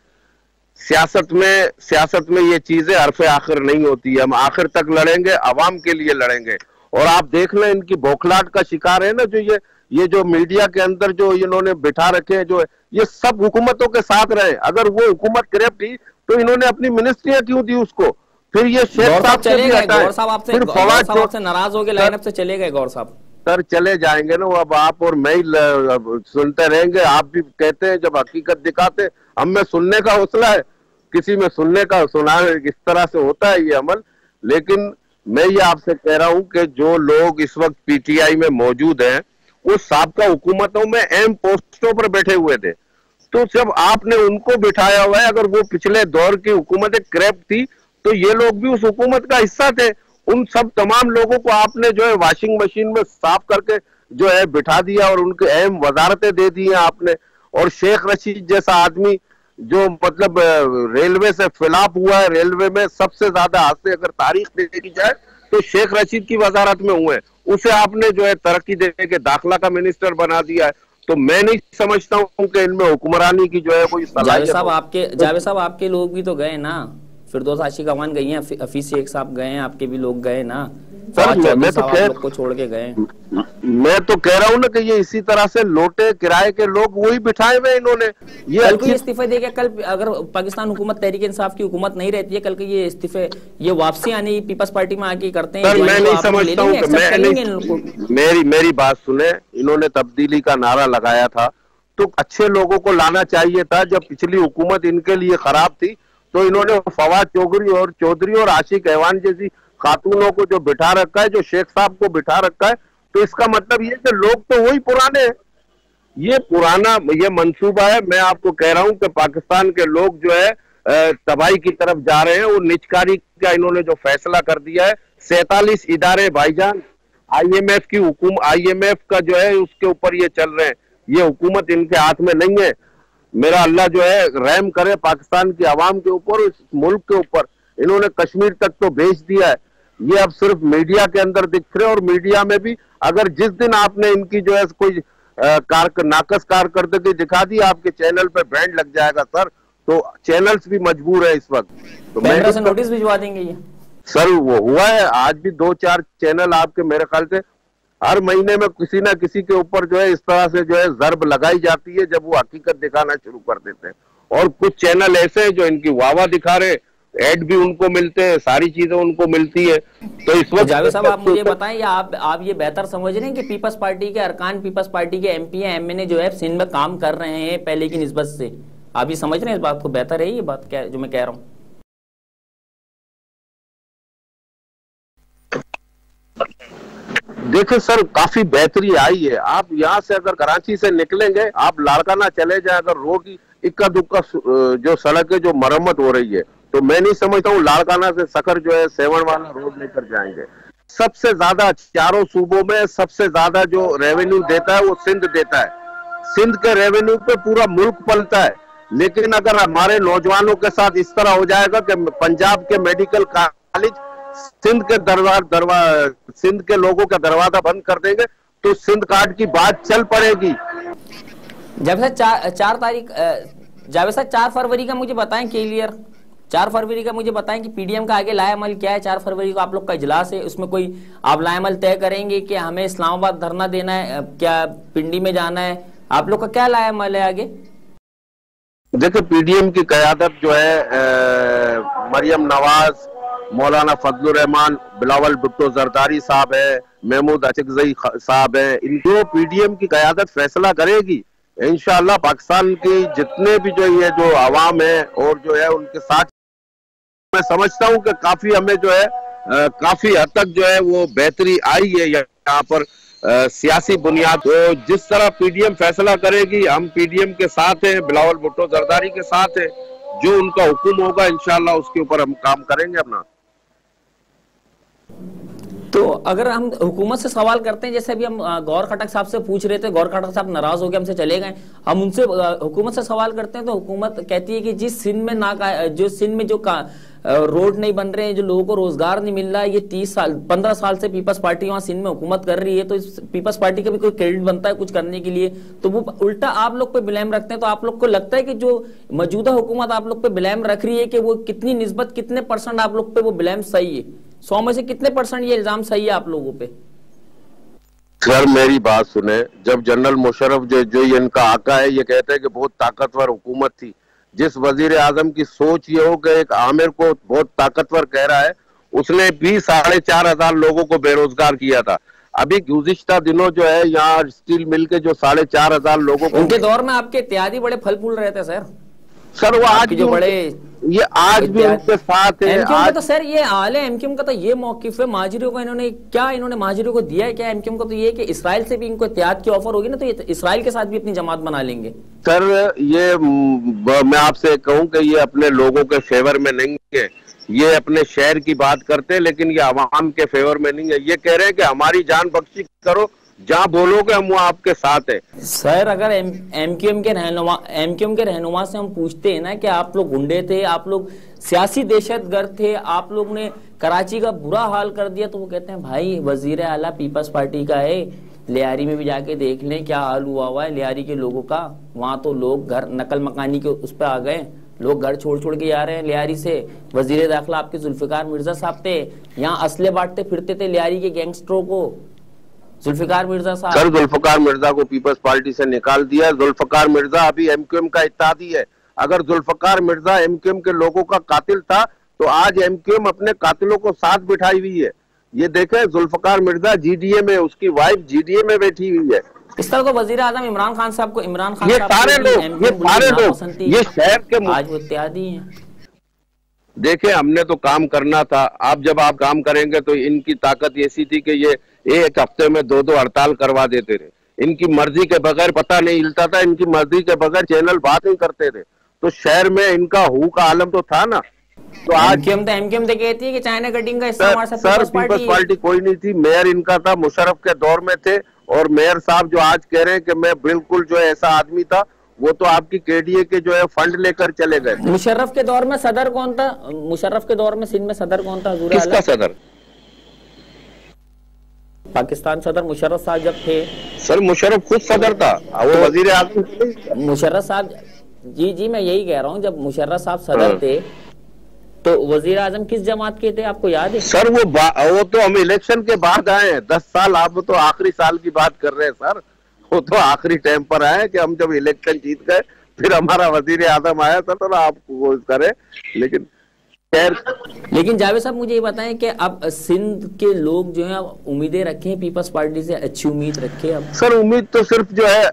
S4: सियासत में ये चीजें हरफ आखिर नहीं होती है। हम आखिर तक लड़ेंगे, आवाम के लिए लड़ेंगे। और आप देख लें इनकी बौखलाहट का शिकार है ना जो ये जो मीडिया के अंदर जो इन्होंने बिठा रखे हैं, जो ये सब हुकूमतों के साथ रहे। अगर वो हुकूमत करप्ट थी तो इन्होंने अपनी मिनिस्ट्रियां क्यों दी उसको? फिर ये शेख साहब
S1: चले गए, गौर साहब आपसे नाराज हो गए, लाइनअप से चले गए गौर साहब।
S4: सर चले जाएंगे ना, अब आप और मैं ही सुनते रहेंगे। आप भी कहते हैं जब हकीकत दिखाते, हम में सुनने का हौसला है, किसी में सुनने का सुना, इस तरह से होता है ये अमल। लेकिन मैं ये आपसे कह रहा हूं कि जो लोग इस वक्त PTI में मौजूद हैं वो साबका हुकूमतों में अहम पोस्टों पर बैठे हुए थे। तो जब आपने उनको बिठाया हुआ है, अगर वो पिछले दौर की हुकूमत करप्ट थी तो ये लोग भी उस हुकूमत का हिस्सा थे। उन सब तमाम लोगों को आपने जो है वॉशिंग मशीन में साफ करके जो है बिठा दिया और उनके अहम वजारतें दे दी हैं आपने। और शेख रशीद जैसा आदमी जो मतलब रेलवे से फिलाप हुआ है, रेलवे में सबसे ज्यादा हादसे अगर तारीख देखी जाए तो शेख रशीद की वजारत में हुए, उसे आपने जो है तरक्की देने के दाखिला का मिनिस्टर बना दिया है। तो मैं नहीं समझता हूँ कि इनमें हुक्मरानी की जो है कोई
S1: जावेद साहब आपके लोग भी तो गए ना, फिरदौस आशिक अमान गई हैं, हफीज शेख साहब गए हैं, आपके भी लोग गए ना।
S4: सर मैं तो
S1: लोग को छोड़ के गए।
S4: मैं तो कह रहा हूँ ना कि ये इसी तरह से लोटे किराए के लोग वही बिठाए हुए इन्होंने। ये
S1: कल को ये इस्तीफे देगा, कल अगर पाकिस्तान हुकूमत तहरीक इंसाफ की हुकूमत नहीं रहती है, कल के ये इस्तीफे, ये वापसी आनी पीपल्स पार्टी में आके करते हैं।
S4: सर मैं नहीं समझता हूँ, मेरी बात सुने, इन्होंने तब्दीली का नारा लगाया था तो अच्छे लोगों को लाना चाहिए था। जब पिछली हुकूमत इनके लिए खराब थी तो इन्होंने फवाद चौधरी और आशिक ऐवान जैसी खातूनों को जो बिठा रखा है, जो शेख साहब को बिठा रखा है, तो इसका मतलब ये कि लोग तो वही पुराने हैं। ये पुराना ये मंसूबा है। मैं आपको कह रहा हूं कि पाकिस्तान के लोग जो है तबाही की तरफ जा रहे हैं। वो निजकारी का इन्होंने जो फैसला कर दिया है, 47 इदारे भाईजान, IMF की हुकूमत, IMF का जो है उसके ऊपर ये चल रहे हैं। ये हुकूमत इनके हाथ में नहीं है। मेरा अल्लाह जो है रहम करे पाकिस्तान की आवाम के ऊपर, इस मुल्क के ऊपर। इन्होंने कश्मीर तक तो भेज दिया है। ये अब सिर्फ मीडिया के अंदर दिख रहे, और मीडिया में भी अगर जिस दिन आपने इनकी जो है कोई नाकस कारकर्दगी दिखा दी, आपके चैनल पे बैंड लग जाएगा सर। तो चैनल्स भी मजबूर है इस वक्त। तो
S1: मैं से नोटिस भिजवा देंगे ये
S4: सर। वो हुआ है, आज भी 2-4 चैनल आपके मेरे ख्याल से हर महीने में किसी ना किसी के ऊपर जो है इस तरह से जो है जर्ब लगाई जाती है जब वो हकीकत दिखाना शुरू कर देते हैं। और कुछ चैनल ऐसे हैं जो इनकी वाहवाह दिखा रहे, एड भी उनको मिलते हैं, सारी चीजें उनको मिलती है। तो इस वक्त
S1: जावेद साहब आप मुझे बताएं, या आप ये बेहतर समझ रहे हैं कि पीपल्स पार्टी के अरकान, पीपल्स पार्टी के MP MNA जो है सिंध में काम कर रहे हैं पहले की निस्बत से? आप ये समझ रहे हैं इस बात को? बेहतर है ये बात क्या जो मैं कह रहा हूँ?
S4: देखिए सर, काफी बेहतरी आई है। आप यहाँ से अगर कराची से निकलेंगे, आप लाड़काना चले जाए, अगर रोड की इक्का दुक्का जो सड़क है जो मरम्मत हो रही है, तो मैं नहीं समझता हूँ लाड़काना से सकर जो है 7 वाला रोड लेकर जाएंगे। सबसे ज्यादा चारों सूबों में सबसे ज्यादा जो रेवेन्यू देता है वो सिंध देता है। सिंध के रेवेन्यू पे पूरा मुल्क पलता है। लेकिन अगर हमारे नौजवानों के साथ इस तरह हो जाएगा कि पंजाब के मेडिकल कॉलेज सिंध के लोगों का दरवाजा बंद कर देंगे, तो सिंध कार्ड की बात चल पड़ेगी।
S1: जब से 4 तारीख जावेद साहब 4 फरवरी का मुझे बताएं क्लियर, 4 फरवरी का मुझे बताएं कि PDM का आगे लाएमल क्या है। 4 फरवरी को आप लोग का इजलास है, उसमें कोई आप लाएमल तय करेंगे कि हमें इस्लामाबाद धरना देना है, क्या पिंडी में जाना है? आप लोग का क्या लाएमल है आगे?
S4: देखिए PDM की क़यादत जो है मरियम नवाज, मौलाना फजलुर रहमान, बिलावल भुट्टो जरदारी साहब है, महमूद अचकजई साहब है, इनको PDM की क़यादत फैसला करेगी। इंशाअल्लाह पाकिस्तान की जितने भी जो आवाम है और जो है उनके साथ मैं समझता हूं कि काफी हमें जो है काफी हद तक जो है वो बेहतरी आई है यहाँ पर सियासी बुनियाद। तो जिस तरह PDM फैसला करेगी, हम PDM के साथ हैं, बिलावल भुट्टो जरदारी के साथ हैं। जो उनका हुक्म होगा इंशाअल्लाह उसके ऊपर हम काम करेंगे अपना।
S1: तो अगर हम हुकूमत से सवाल करते हैं, जैसे अभी हम गौर खटक साहब से पूछ रहे थे, गौर खटक साहब नाराज हो गए, हमसे चले गए, हम उनसे हुकूमत से सवाल करते हैं तो हुकूमत कहती है कि जिस सिंध में जो रोड नहीं बन रहे हैं, जो लोगों को रोजगार नहीं मिल रहा है, ये 15 साल से पीपल्स पार्टी वहां सिंध में हुकूमत कर रही है, तो इस पीपल्स पार्टी का भी कोई क्रेडिट बनता है कुछ करने के लिए, तो वो उल्टा आप लोग पे ब्लेम रखते हैं। तो आप लोग को लगता है कि जो मौजूदा हुकूमत आप लोग पे ब्लेम रख रही है कि वो कितनी निस्बत, कितने % आप लोग पे वो ब्लेम सही है? 100 में से कितने % ये इल्जाम सही है आप लोगों पे?
S4: सर मेरी बात सुने, जब जनरल मुशर्रफ जो इनका आका है, ये कहते हैं कि बहुत ताकतवर हुकूमत थी, जिस वजीर आजम की सोच ये हो कि एक आमिर को बहुत ताकतवर कह रहा है, उसने भी 4,500 लोगों को बेरोजगार किया था। अभी गुज़िश्ता दिनों जो है यहाँ स्टील मिल के जो 4,500 लोगों को, उनके
S1: दौर में आपके इत्यादि बड़े फल फूल रहे थे
S4: सर वो आज जो बड़े ये आज भी उनके साथ है।
S1: आज तो सर ये हाल है, एमक्यूएम का तो ये मौकिफ है। माजरियों को इन्होंने माजरियों को दिया है क्या? एमक्यूएम को तो ये कि इसराइल से भी इनको एहतियात की ऑफर होगी ना, तो ये इसराइल के साथ भी अपनी जमात बना लेंगे।
S4: सर ये मैं आपसे कहूं कि ये अपने लोगों के फेवर में नहीं है, ये अपने शहर की बात करते हैं, लेकिन ये अवाम के फेवर में नहीं है। ये कह रहे हैं कि हमारी जान बख्शी करो, जहाँ बोलोगे हम वो आपके साथ है।
S1: सर अगर एमक्यूएम के रहनुमा से हम पूछते हैं ना कि आप लोग गुंडे थे, आप लोग सियासी दहशतगर्द थे, आप लोग ने कराची का बुरा हाल कर दिया, तो वो कहते हैं भाई वजीर आला पीपल्स पार्टी का है, लियारी में भी जाके देख लें क्या हाल हुआ है लियारी के लोगों का। वहां तो लोग घर नकल मकानी के उस पर आ गए, लोग घर छोड़ छोड़ के जा रहे हैं लियारी से। वजीर दाखिला आपके जुल्फिकार मिर्जा साहब थे, यहाँ असले बांटते फिरते थे लियारी के गैंगस्टरों को। जुल्फिकार मिर्जा साहब,
S4: सर जुल्फिकार मिर्जा को पीपल्स पार्टी से निकाल दिया। जुल्फिकार मिर्जा अभी एमक्यूएम का इत्तेहादी है। अगर जुल्फिकार मिर्जा एमक्यूएम के लोगों का कातिल था तो आज एमक्यूएम अपने कातिलों को साथ बिठाई हुई है। ये देखें, जुल्फिकार मिर्जा जीडीए में, उसकी वाइफ जीडीए में बैठी हुई है।
S1: इस तरह को वजीर आजम इमरान खान साहब को, इमरान खान
S4: ये
S1: साहब
S4: सारे लोग, ये शहर के
S1: आज वो इत्तेहादी हैं।
S4: देखे, हमने तो काम करना था। आप जब आप काम करेंगे तो इनकी ताकत ऐसी थी कि ये एक हफ्ते में 2-2 हड़ताल करवा देते थे। इनकी मर्जी के बगैर पता नहीं हिलता था, इनकी मर्जी के बगैर चैनल बात नहीं करते थे। तो शहर में इनका हु का आलम तो था ना। तो आज
S1: एमक्यूएम तो कहती है कि चाइना कटिंग का हिस्सा हमारे साथ
S4: सर पीपल्स पार्टी कोई नहीं थी। मेयर इनका था, मुशर्रफ के दौर में थे। और मेयर साहब जो आज कह रहे हैं कि मैं बिल्कुल जो है ऐसा आदमी था, वो तो आपकी केडीए के जो है फंड लेकर चले गए।
S1: मुशर्रफ के दौर में सदर कौन था? मुशर्रफ के दौर में सिंध में सदर कौन था?
S4: किसका सदर?
S1: पाकिस्तान सदर मुशर्रफ साहब जब थे।
S4: सर मुशर्रफ खुद सदर था, वो वजीर आजम।
S1: मुशर्रफ साहब, जी मैं यही कह रहा हूँ, जब मुशर्रफ साहब सदर थे तो वजीर आजम किस जमात के थे, आपको याद है?
S4: सर वो तो हम इलेक्शन के बाद आए हैं। 10 साल, आप तो आखिरी साल की बात कर रहे हैं सर। वो तो आखिरी टाइम पर आए कि हम जब इलेक्शन जीत गए फिर हमारा वजीर आजम आया था, तो आपको वो करे।
S1: लेकिन जावेद साहब मुझे ये बताएं कि अब सिंध के लोग जो है उम्मीदें रखें पीपल्स पार्टी से, अच्छी उम्मीद रखें अब?
S4: सर उम्मीद तो सिर्फ जो है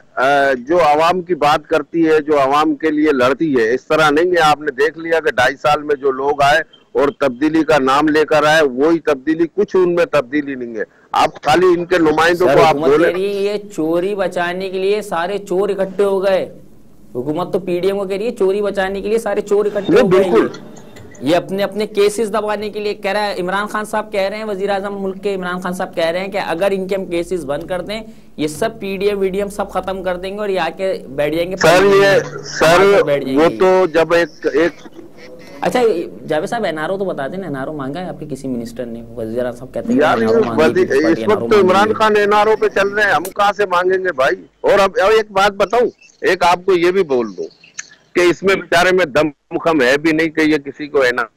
S4: जो आवाम की बात करती है, जो आवाम के लिए लड़ती है, इस तरह नहीं है। आपने देख लिया कि 2.5 साल में जो लोग आए और तब्दीली का नाम लेकर आए, वही तब्दीली, कुछ उनमें तब्दीली नहीं है। आप खाली इनके नुमाइंदों को आप बोले।
S1: ये चोरी बचाने के लिए सारे चोर इकट्ठे हो गए। हुकूमत तो पीडीएम को कह रही है चोरी बचाने के लिए सारे चोर इकट्ठे हो गए। ये अपने अपने केसेस दबाने के लिए कह रहा है। इमरान खान साहब कह रहे हैं, वजीर आजम मुल्क के इमरान खान साहब कह रहे हैं कि अगर इनके हम केसेस बंद कर दें, ये सब पीडीएम वीडीएम सब खत्म कर देंगे और ये आके बैठ जाएंगे।
S4: सर वो तो जब एक
S1: अच्छा जावेद साहब एनआरओ तो बता दें, एनआरओ मांगा है आपके किसी मिनिस्टर ने? वजीर आजम साहब कहते हैं
S4: इस वक्त तो इमरान खान एनआरओ पे चल रहे हैं, हम कहाँ से मांगेंगे भाई। और अब एक बात बताऊं, एक आपको ये भी बोल दूं कि इसमें बेचारे में दम मुखम है भी नहीं कि ये किसी को है ना,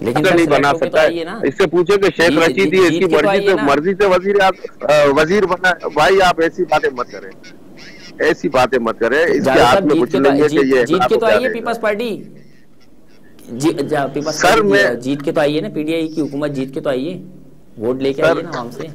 S4: लेकिन नहीं बना सकता है। इससे पूछे कि शेख रशीद ही इसकी मर्जी से वजीर बना। भाई आप ऐसी बातें मत करें, ऐसी बातें मत करें। इसके हाथ में कुछ नहीं है कि ये
S1: जीत के तो आई है पीपल्स पार्टी। सर मैं जीत के तो आई है ना, पीडीआई की हुकूमत जीत के तो आई है, वोट लेके आइए ना हमसे।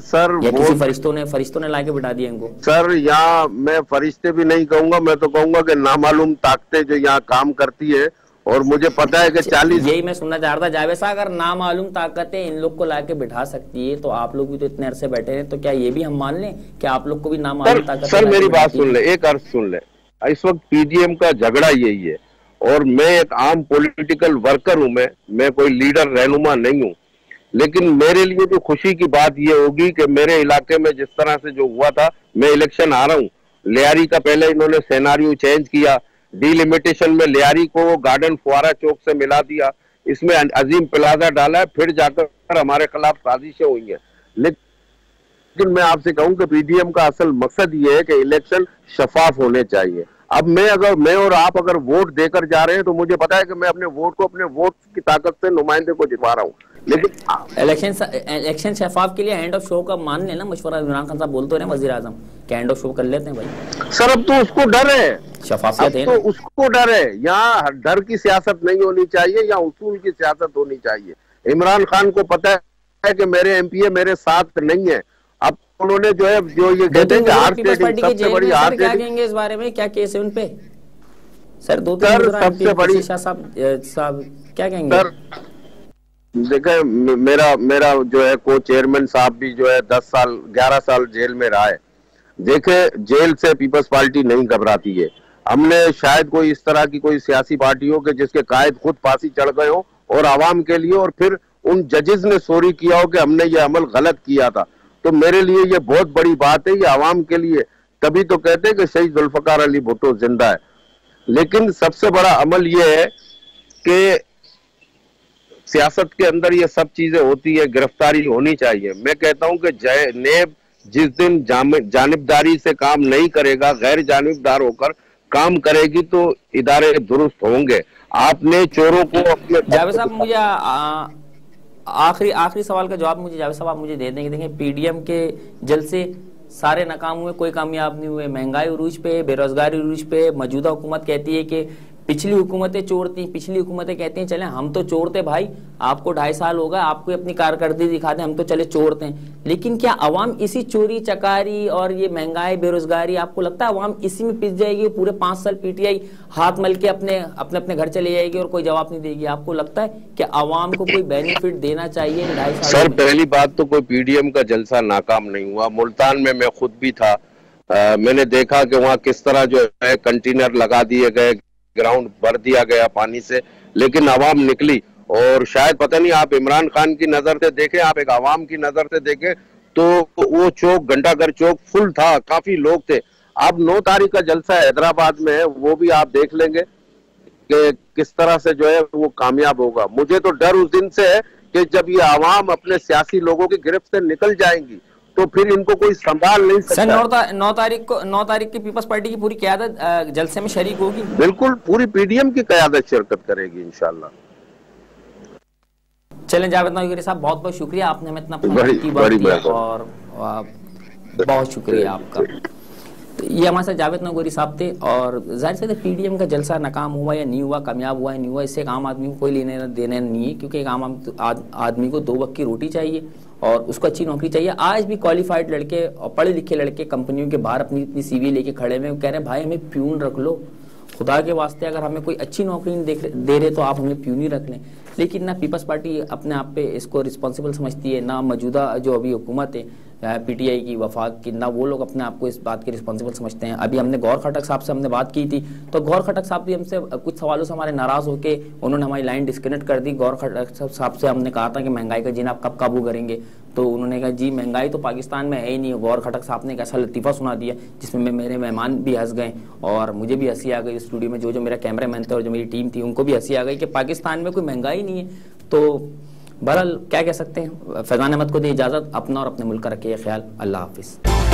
S4: सर
S1: या किसी फरिश्तों ने लाके बिठा दिया इनको?
S4: सर यहाँ मैं फरिश्ते भी नहीं कहूंगा, मैं तो कहूंगा कि नामालूम ताकतें जो यहाँ काम करती है। और मुझे पता है कि 40,
S1: यही मैं सुनना चाह रहा था जावेद साहब, अगर नामालूम ताकतें इन लोग को लाके बिठा सकती है तो आप लोग भी तो इतने अरसे बैठे हैं, तो क्या ये भी हम मान लें कि आप लोग को भी नामालूम ताकत?
S4: सर मेरी बात सुन ले, एक अर्ज सुन ले। इस वक्त पीडीएम का झगड़ा यही है और मैं एक आम पॉलिटिकल वर्कर हूं, मैं कोई लीडर रहनुमा नहीं हूं। लेकिन मेरे लिए जो खुशी की बात ये होगी कि मेरे इलाके में जिस तरह से जो हुआ था, मैं इलेक्शन आ रहा हूँ, लियारी का पहले इन्होंने सिनेरियो चेंज किया, डिलिमिटेशन में लियारी को गार्डन फुआरा चौक से मिला दिया, इसमें अजीम प्लाजा डाला है, फिर जाकर हमारे खिलाफ साजिशें हुई हैं। लेकिन मैं आपसे कहूं कि पीडीएम का असल मकसद ये है कि इलेक्शन शफाफ होने चाहिए। अब मैं और आप अगर वोट देकर जा रहे हैं तो मुझे पता है कि मैं अपने वोट को अपने वोट की ताकत से नुमाइंदे को जितवा रहा हूँ। लेकिन
S1: इलेक्शन शफाफ के लिए हैंड ऑफ शो का मान लेना मशवरा इमरान खान साहब बोलते रहे वजीर आजम कि हैंड ऑफ शो कर लेते हैं भाई।
S4: सर अब तो उसको डर है,
S1: शफाफियत है
S4: तो उसको डर है। यहाँ डर की सियासत नहीं होनी चाहिए, या उसूल की सियासत होनी चाहिए। इमरान खान को पता है कि मेरे एमपीए मेरे साथ नहीं है। अब उन्होंने जो है जो ये कहते हैं सबसे बड़ी हार,
S1: क्या कहेंगे इस बारे में, क्या केस है उन पे? सर
S4: सबसे बड़ी
S1: साहब क्या कहेंगे?
S4: देखे मेरा जो है को चेयरमैन साहब भी जो है 10 साल 11 साल जेल में रहा है। देखे जेल से पीपल्स पार्टी नहीं घबराती है। हमने शायद कोई इस तरह की कोई सियासी पार्टी हो कि जिसके कायद खुद फांसी चढ़ गए हो और आवाम के लिए, और फिर उन जजेस ने सॉरी किया हो कि हमने ये अमल गलत किया था, तो मेरे लिए ये बहुत बड़ी बात है, ये आवाम के लिए। तभी तो कहते हैं कि शहीद जुल्फकार अली भुट्टो जिंदा है। लेकिन सबसे बड़ा अमल ये है कि सियासत के अंदर ये सब चीजें होती है, गिरफ्तारी होनी चाहिए। मैं कहता हूं कि नेब जिस दिन जानिबदारी से काम नहीं करेगा, गैर जानिबदार होकर, काम करेगी तो इदारे दुरुस्त होंगे। आपने चोरों को अपने
S1: जावेद साहब मुझे आखिरी सवाल का जवाब मुझे जावेद साहब आप मुझे दे देंगे। पीडीएम के जलसे सारे नाकाम हुए, कोई कामयाब नहीं हुए, महंगाई उरूज पे, बेरोजगारी उरूज पे, मौजूदा हुकूमत कहती है कि पिछली हुकूमतें चोर थी, पिछली हुकूमतें कहती हैं चले हम तो चोर थे भाई, आपको 2.5 साल होगा, आपको अपनी कारकर्दगी दिखा दें, हम तो चले चोर थे। लेकिन क्या अवाम इसी चोरी चकारी और ये महंगाई बेरोजगारी, आपको लगता है अवाम इसी में पिस जाएगी? पूरे 5 साल पीटीआई हाथ मल के अपने अपने घर चले जाएगी और कोई जवाब नहीं देगी? आपको लगता है कि अवाम को कोई बेनिफिट देना चाहिए 2.5 साल?
S4: सर पहली बात तो कोई पीडीएम का जलसा नाकाम नहीं हुआ। मुल्तान में मैं खुद भी था, मैंने देखा कि वहाँ किस तरह जो है कंटेनर लगा दिए गए, ग्राउंड भर दिया गया पानी से, लेकिन आवाम निकली। और शायद पता नहीं आप इमरान खान की नजर से देखें, आप एक आवाम की नजर से देखें तो वो चौक घंटाघर चौक फुल था, काफी लोग थे। अब 9 तारीख का जलसा हैदराबाद में है, वो भी आप देख लेंगे कि किस तरह से जो है वो कामयाब होगा। मुझे तो डर उस दिन से है कि जब ये आवाम अपने सियासी लोगों की गिरफ्त से निकल जाएंगी तो फिर इनको कोई संभाल नहीं सकता।
S1: सर 9 तारीख की पीपल्स पार्टी की पूरी क़यादत जलसे में शरीक होगी?
S4: बिल्कुल, पूरी पीडीएम की क़यादत शिरकत करेगी इंशाल्लाह।
S1: चलें जावेद नौकरी साहब, बहुत बहुत शुक्रिया, आपने हमें इतना और बहुत शुक्रिया आपका। तो ये हमारे साथ जावेद नौकरी साहब थे। और जाहिर से पीडीएम का जलसा नाकाम हुआ या नहीं हुआ, कामयाब हुआ या नहीं हुआ, इससे एक आम आदमी को कोई लेने देने नहीं है, क्योंकि एक आम आदमी को 2 वक्त की रोटी चाहिए और उसको अच्छी नौकरी चाहिए। आज भी क्वालिफाइड लड़के और पढ़े लिखे लड़के कंपनियों के बाहर अपनी सीवी लेके खड़े हुए, कह रहे हैं भाई हमें प्यून रख लो, खुदा के वास्ते अगर हमें कोई अच्छी नौकरी नहीं दे रहे तो आप हमें प्यून ही रख लें। लेकिन ना पीपल्स पार्टी अपने आप पे इसको रिस्पॉन्सिबल समझती है, ना मौजूदा जो अभी हुकूमत है पीटीआई की वफाक की, ना वो लोग अपने आप को इस बात के रिस्पॉन्सिबल समझते हैं। अभी हमने गौर खटक साहब से हमने बात की थी, तो गौर खटक साहब भी हमसे कुछ सवालों से हमारे नाराज होके उन्होंने हमारी लाइन डिस्कनेक्ट कर दी। गौर खटक साहब से हमने कहा था कि महंगाई का जीना आप कब काबू करेंगे, तो उन्होंने कहा जी महंगाई तो पाकिस्तान में है ही नहीं। गौर खटक साहब ने एक ऐसा लतीफ़ा सुना दिया जिसमें मेरे मेहमान भी हंस गए और मुझे भी हंसी आ गई। स्टूडियो में जो मेरा कैमरामैन थे और जो मेरी टीम थी उनको भी हंसी आ गई कि पाकिस्तान में कोई महंगाई नहीं है। तो बहरहाल क्या कह सकते हैं। फैज़ान अहमद को दी इजाज़त, अपना और अपने मुल्क का रखिए ख्याल। अल्लाह हाफिज़।